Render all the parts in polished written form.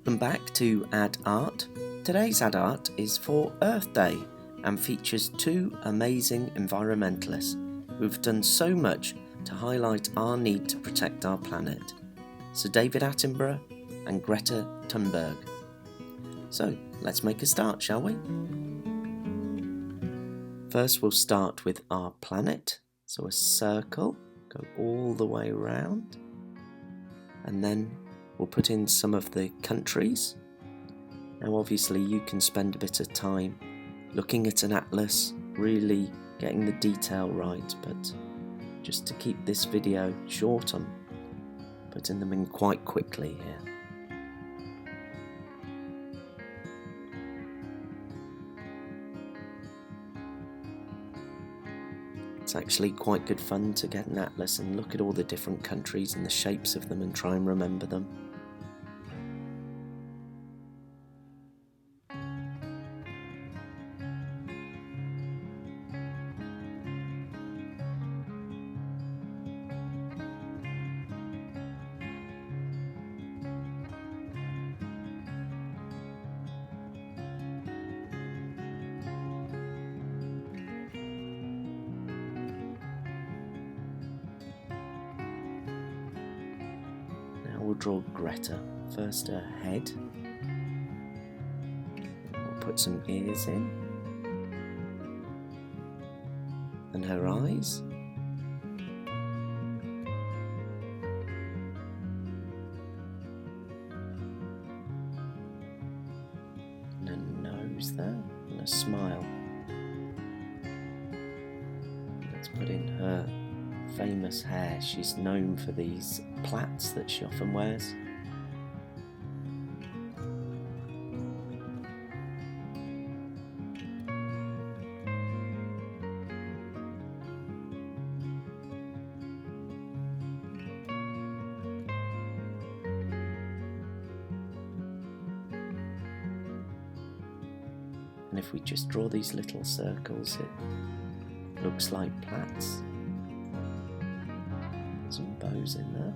Welcome back to Add Art. Today's Add Art is for Earth Day and features two amazing environmentalists who've done so much to highlight our need to protect our planet. Sir David Attenborough and Greta Thunberg. So let's make a start, shall we? First we'll start with our planet. So a circle, go all the way around, and then we'll put in some of the countries. Now obviously you can spend a bit of time looking at an atlas, really getting the detail right, but just to keep this video short, I'm putting them in quite quickly here. It's actually quite good fun to get an atlas and look at all the different countries and the shapes of them and try and remember them. We'll draw Greta. First her head. We'll put some ears in. And her eyes. And a nose there. And a smile. Let's put in her famous hair. She's known for these plaits that she often wears. And if we just draw these little circles, it looks like plaits. Some bows in there.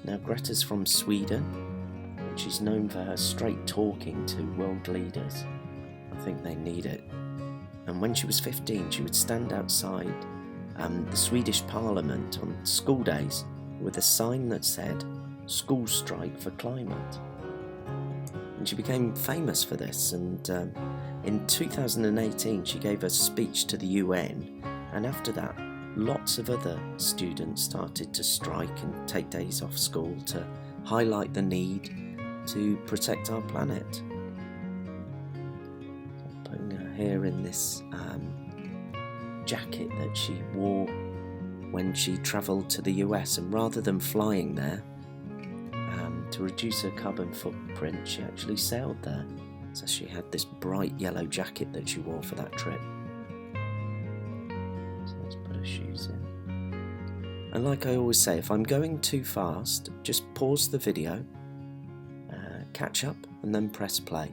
Now Greta's from Sweden, and she's known for her straight talking to world leaders. I think they need it. And when she was 15, she would stand outside the Swedish Parliament on school days with a sign that said, "School strike for climate." And she became famous for this, and in 2018 she gave a speech to the UN, and after that lots of other students started to strike and take days off school to highlight the need to protect our planet. So putting her hair in this jacket that she wore when she travelled to the US, and rather than flying there, to reduce her carbon footprint, she actually sailed there. So she had this bright yellow jacket that she wore for that trip. So let's put her shoes in. And like I always say, if I'm going too fast, just pause the video, catch up, and then press play.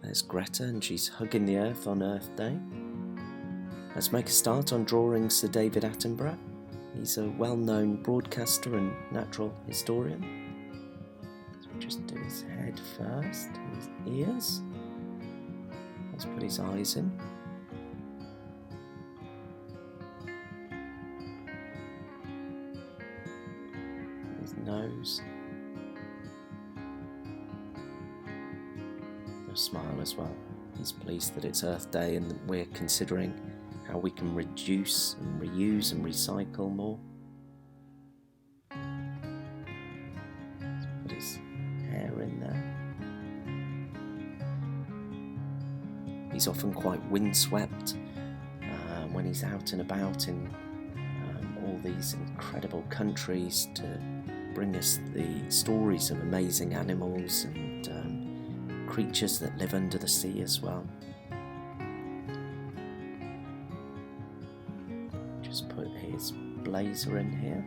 There's Greta, and she's hugging the earth on Earth Day. Let's make a start on drawing Sir David Attenborough. He's a well-known broadcaster and natural historian. So we'll just do his head first, and his ears. Let's put his eyes in. His nose. Smile as well. He's pleased that it's Earth Day and that we're considering how we can reduce and reuse and recycle more. Let's put his hair in there. He's often quite windswept when he's out and about in all these incredible countries to bring us the stories of amazing animals and creatures that live under the sea as well. Just put his blazer in here.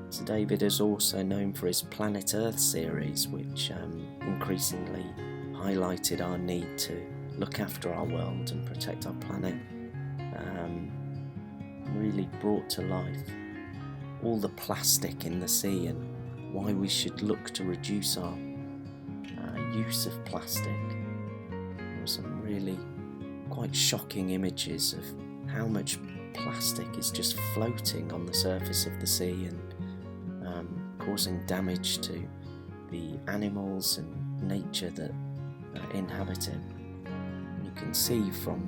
Sir David is also known for his Planet Earth series, which increasingly highlighted our need to look after our world and protect our planet. Really brought to life all the plastic in the sea and why we should look to reduce our use of plastic. There were some really quite shocking images of how much plastic is just floating on the surface of the sea and causing damage to the animals and nature that inhabit it. You can see from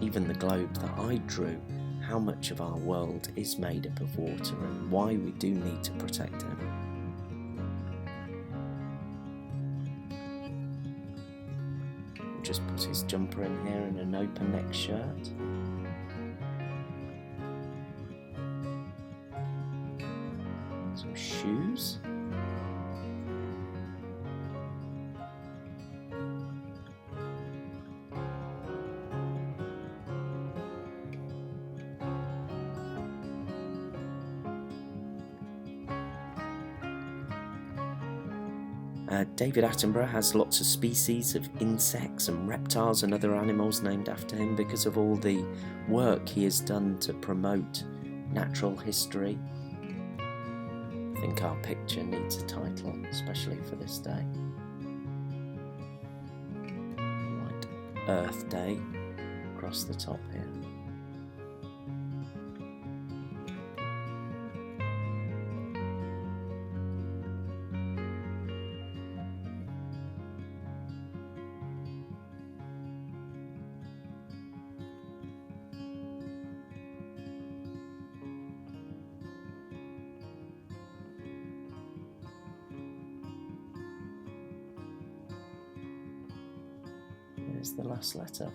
even the globe that I drew how much of our world is made up of water and why we do need to protect it. We'll just put his jumper in here and an open neck shirt. Some shoes. David Attenborough has lots of species of insects and reptiles and other animals named after him because of all the work he has done to promote natural history. I think our picture needs a title, especially for this day. Like Earth Day across the top here. Here's the last letter.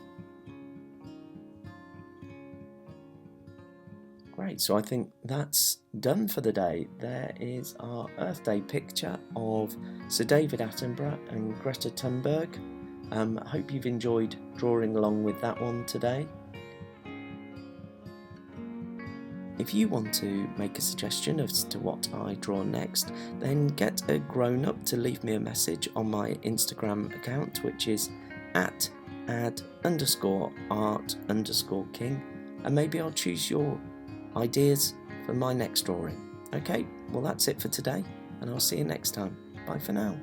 Great, so I think that's done for the day. There is our Earth Day picture of Sir David Attenborough and Greta Thunberg. I hope you've enjoyed drawing along with that one today. If you want to make a suggestion as to what I draw next, then get a grown-up to leave me a message on my Instagram account, which is @ad_art_king, and maybe I'll choose your ideas for my next drawing. Okay, well that's it for today, and I'll see you next time. Bye for now.